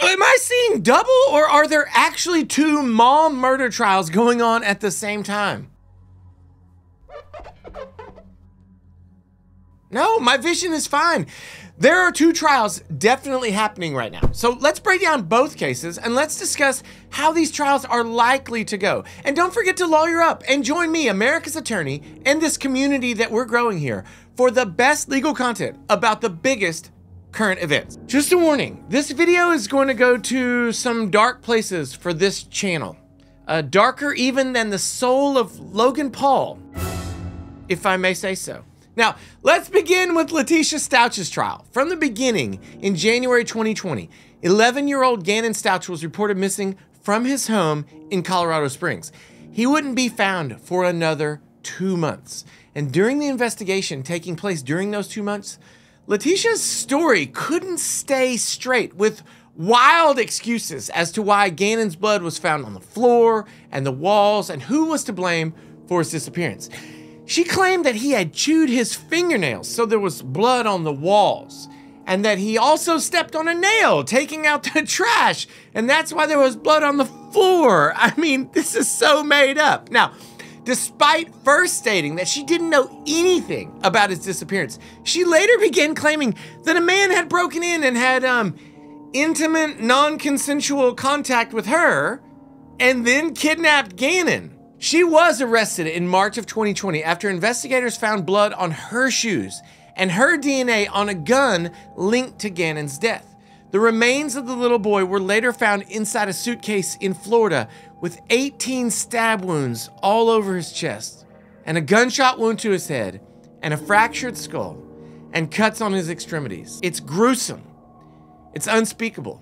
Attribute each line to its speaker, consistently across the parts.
Speaker 1: Am I seeing double, or are there actually two mom murder trials going on at the same time? No, my vision is fine. There are two trials definitely happening right now. So let's break down both cases and let's discuss how these trials are likely to go. And don't forget to lawyer up and join me, America's attorney, and this community that we're growing here for the best legal content about the biggest current events. Just a warning, this video is going to go to some dark places for this channel. Darker even than the soul of Logan Paul, if I may say so. Now, let's begin with Letitia Stouch's trial. From the beginning, in January 2020, 11-year-old Gannon Stouch was reported missing from his home in Colorado Springs. He wouldn't be found for another 2 months. And during the investigation taking place during those 2 months, Letitia's story couldn't stay straight, with wild excuses as to why Gannon's blood was found on the floor and the walls and who was to blame for his disappearance. She claimed that he had chewed his fingernails, so there was blood on the walls, and that he also stepped on a nail, taking out the trash, and that's why there was blood on the floor. I mean, this is so made up. Now, despite first stating that she didn't know anything about his disappearance, she later began claiming that a man had broken in and had intimate, non-consensual contact with her, and then kidnapped Gannon. She was arrested in March of 2020 after investigators found blood on her shoes and her DNA on a gun linked to Gannon's death. The remains of the little boy were later found inside a suitcase in Florida with 18 stab wounds all over his chest, and a gunshot wound to his head, and a fractured skull, and cuts on his extremities. It's gruesome. It's unspeakable.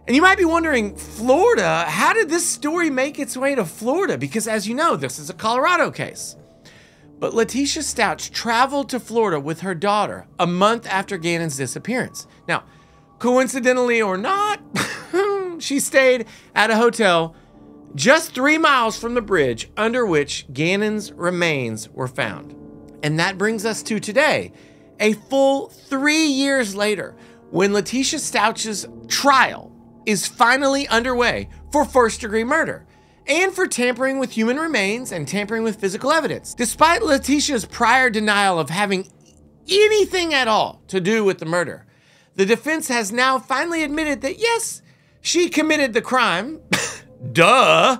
Speaker 1: And you might be wondering, Florida, how did this story make its way to Florida? Because as you know, this is a Colorado case. But Letitia Stouch traveled to Florida with her daughter a month after Gannon's disappearance. Now, coincidentally or not, she stayed at a hotel just 3 miles from the bridge under which Gannon's remains were found. And that brings us to today, a full 3 years later, when Letitia Stouch's trial is finally underway for first-degree murder and for tampering with human remains and tampering with physical evidence. Despite Letitia's prior denial of having anything at all to do with the murder, the defense has now finally admitted that yes, she committed the crime, duh,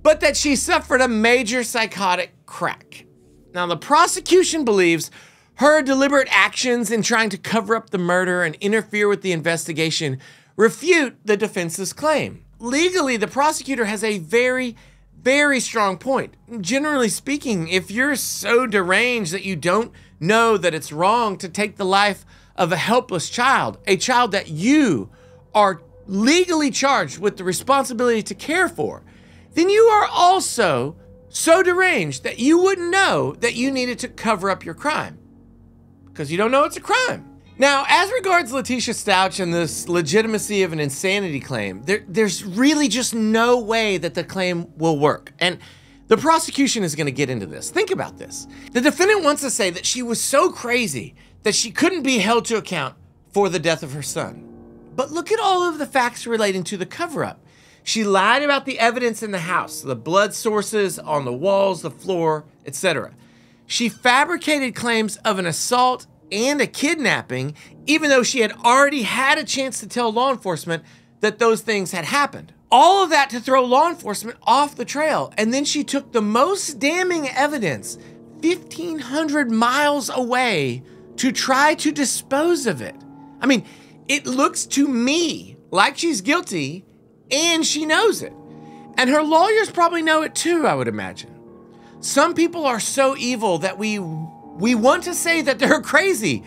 Speaker 1: but that she suffered a major psychotic crack. Now, the prosecution believes her deliberate actions in trying to cover up the murder and interfere with the investigation refute the defense's claim. Legally, the prosecutor has a very, very strong point. Generally speaking, if you're so deranged that you don't know that it's wrong to take the life of a helpless child, a child that you are legally charged with the responsibility to care for, then you are also so deranged that you wouldn't know that you needed to cover up your crime because you don't know it's a crime. Now, as regards Letitia Stouch and this legitimacy of an insanity claim, there's really just no way that the claim will work. And the prosecution is going to get into this. Think about this. The defendant wants to say that she was so crazy that she couldn't be held to account for the death of her son. But look at all of the facts relating to the cover-up. She lied about the evidence in the house, the blood sources on the walls, the floor, etc. She fabricated claims of an assault and a kidnapping, even though she had already had a chance to tell law enforcement that those things had happened. All of that to throw law enforcement off the trail. And then she took the most damning evidence 1,500 miles away to try to dispose of it. I mean, it looks to me like she's guilty and she knows it. And her lawyers probably know it too, I would imagine. Some people are so evil that we want to say that they're crazy,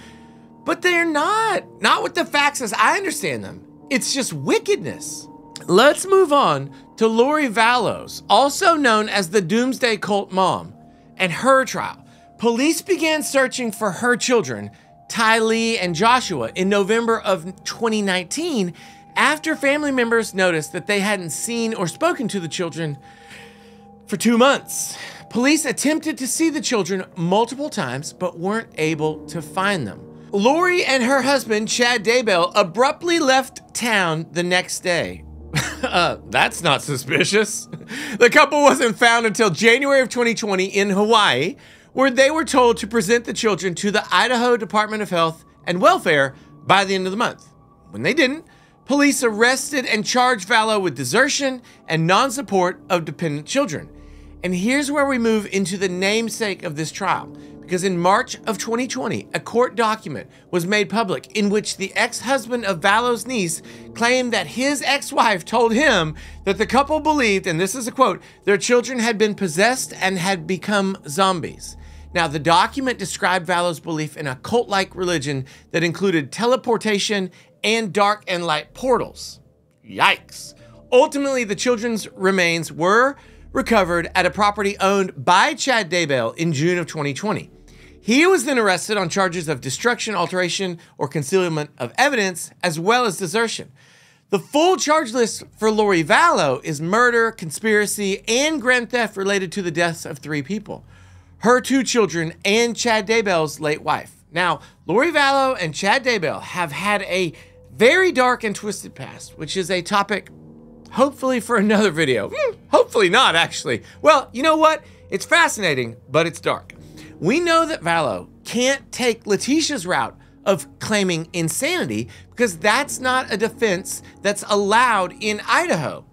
Speaker 1: but they're not. Not with the facts as I understand them. It's just wickedness. Let's move on to Lori Vallows, also known as the Doomsday Cult Mom, and her trial. Police began searching for her children, Ty Lee and Joshua, in November of 2019 after family members noticed that they hadn't seen or spoken to the children for 2 months. Police attempted to see the children multiple times, but weren't able to find them. Lori and her husband, Chad Daybell, abruptly left town the next day. That's not suspicious. The couple wasn't found until January of 2020 in Hawaii, where they were told to present the children to the Idaho Department of Health and Welfare by the end of the month. When they didn't, police arrested and charged Vallow with desertion and non-support of dependent children. And here's where we move into the namesake of this trial, because in March of 2020, a court document was made public in which the ex-husband of Vallow's niece claimed that his ex-wife told him that the couple believed, and this is a quote, their children had been possessed and had become zombies. Now, the document described Vallow's belief in a cult-like religion that included teleportation and dark and light portals. Yikes. Ultimately, the children's remains were recovered at a property owned by Chad Daybell in June of 2020. He was then arrested on charges of destruction, alteration, or concealment of evidence, as well as desertion. The full charge list for Lori Vallow is murder, conspiracy, and grand theft related to the deaths of 3 people. Her 2 children and Chad Daybell's late wife. Now, Lori Vallow and Chad Daybell have had a very dark and twisted past, which is a topic hopefully for another video. Hopefully not, actually. Well, you know what? It's fascinating, but it's dark. We know that Vallow can't take Letitia's route of claiming insanity because that's not a defense that's allowed in Idaho.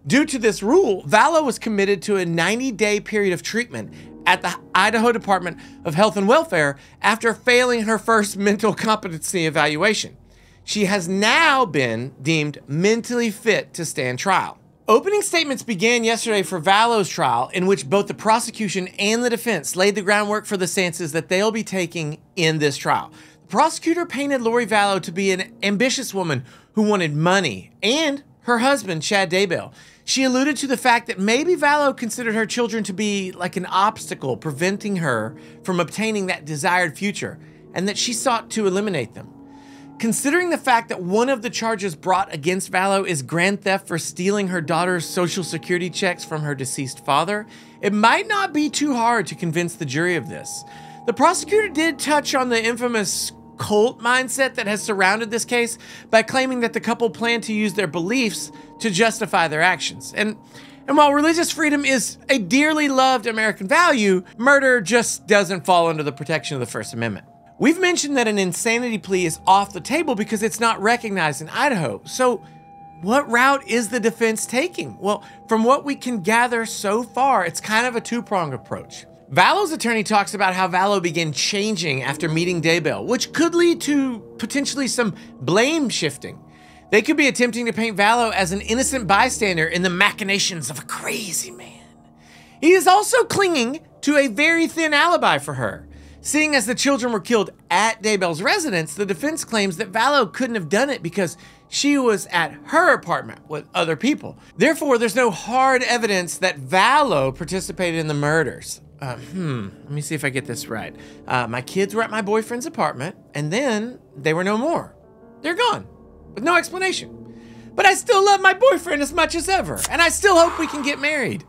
Speaker 1: Due to this rule, Vallow was committed to a 90-day period of treatment at the Idaho Department of Health and Welfare after failing her first mental competency evaluation. She has now been deemed mentally fit to stand trial. Opening statements began yesterday for Vallow's trial, in which both the prosecution and the defense laid the groundwork for the stances that they'll be taking in this trial. The prosecutor painted Lori Vallow to be an ambitious woman who wanted money, and her husband, Chad Daybell. She alluded to the fact that maybe Vallow considered her children to be like an obstacle preventing her from obtaining that desired future, and that she sought to eliminate them. Considering the fact that one of the charges brought against Vallow is grand theft for stealing her daughter's Social Security checks from her deceased father, it might not be too hard to convince the jury of this. The prosecutor did touch on the infamous cult mindset that has surrounded this case by claiming that the couple planned to use their beliefs to justify their actions. And while religious freedom is a dearly loved American value, murder just doesn't fall under the protection of the First Amendment. We've mentioned that an insanity plea is off the table because it's not recognized in Idaho. So what route is the defense taking? Well, from what we can gather so far, it's kind of a two-pronged approach. Vallow's attorney talks about how Vallow began changing after meeting Daybell, which could lead to potentially some blame shifting. They could be attempting to paint Vallow as an innocent bystander in the machinations of a crazy man. He is also clinging to a very thin alibi for her. Seeing as the children were killed at Daybell's residence, the defense claims that Vallow couldn't have done it because she was at her apartment with other people. Therefore, there's no hard evidence that Vallow participated in the murders. Let me see if I get this right. My kids were at my boyfriend's apartment, and then they were no more. They're gone, with no explanation. But I still love my boyfriend as much as ever, and I still hope we can get married.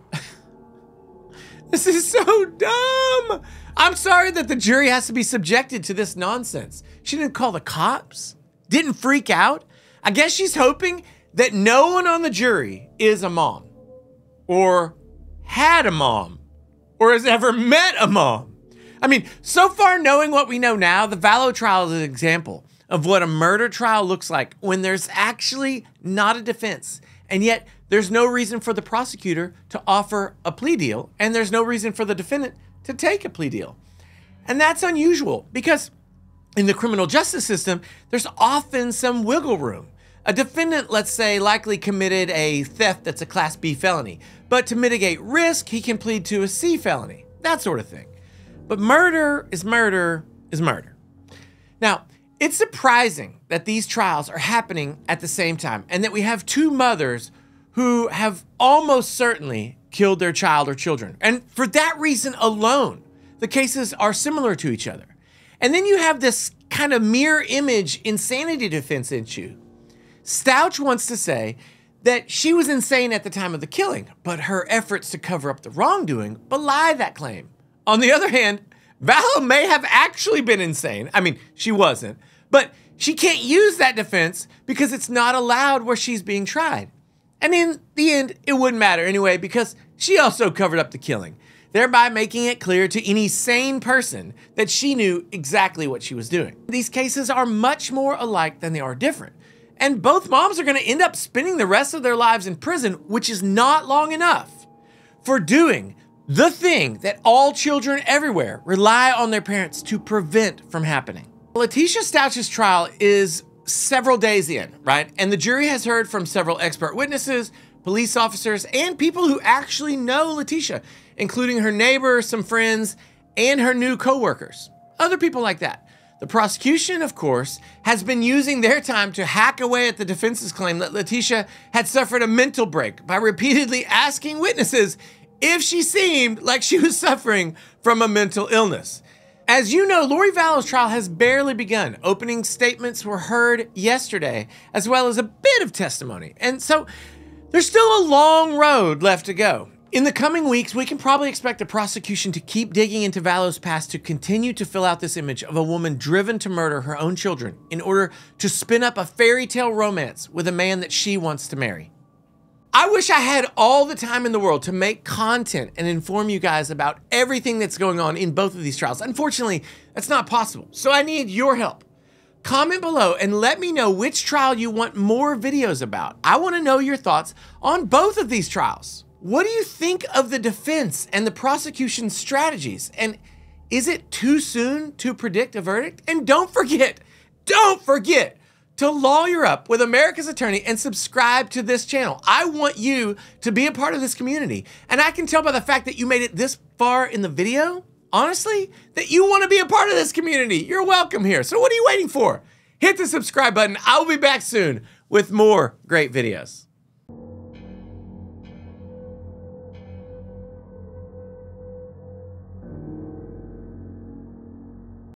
Speaker 1: This is so dumb. I'm sorry that the jury has to be subjected to this nonsense. She didn't call the cops, didn't freak out. I guess she's hoping that no one on the jury is a mom, or had a mom, or has ever met a mom. I mean, so far knowing what we know now, the Vallow trial is an example of what a murder trial looks like when there's actually not a defense, and yet there's no reason for the prosecutor to offer a plea deal, and there's no reason for the defendant to take a plea deal. And that's unusual because in the criminal justice system, there's often some wiggle room. A defendant, let's say, likely committed a theft that's a Class B felony, but to mitigate risk, he can plead to a C felony, that sort of thing. But murder is murder is murder. Now, it's surprising that these trials are happening at the same time and that we have 2 mothers who have almost certainly killed their child or children. And for that reason alone, the cases are similar to each other. And then you have this kind of mirror image insanity defense issue. Stouch wants to say that she was insane at the time of the killing, but her efforts to cover up the wrongdoing belie that claim. On the other hand, Vallow may have actually been insane. I mean, she wasn't. But she can't use that defense because it's not allowed where she's being tried. And in the end, it wouldn't matter anyway because she also covered up the killing, thereby making it clear to any sane person that she knew exactly what she was doing. These cases are much more alike than they are different. And both moms are going to end up spending the rest of their lives in prison, which is not long enough, for doing the thing that all children everywhere rely on their parents to prevent from happening. Letitia Stouch's trial is several days in, right? And the jury has heard from several expert witnesses, police officers, and people who actually know Letitia, including her neighbor, some friends, and her new co-workers. Other people like that. The prosecution, of course, has been using their time to hack away at the defense's claim that Letitia had suffered a mental break by repeatedly asking witnesses if she seemed like she was suffering from a mental illness. As you know, Lori Vallow's trial has barely begun. Opening statements were heard yesterday, as well as a bit of testimony. And so there's still a long road left to go. In the coming weeks, we can probably expect the prosecution to keep digging into Vallow's past to continue to fill out this image of a woman driven to murder her own children in order to spin up a fairy tale romance with a man that she wants to marry. I wish I had all the time in the world to make content and inform you guys about everything that's going on in both of these trials. Unfortunately, that's not possible, so I need your help. Comment below and let me know which trial you want more videos about. I want to know your thoughts on both of these trials. What do you think of the defense and the prosecution's strategies? And is it too soon to predict a verdict? And don't forget to lawyer up with America's Attorney and subscribe to this channel. I want you to be a part of this community. And I can tell by the fact that you made it this far in the video, honestly, that you want to be a part of this community. You're welcome here. So what are you waiting for? Hit the subscribe button. I'll be back soon with more great videos.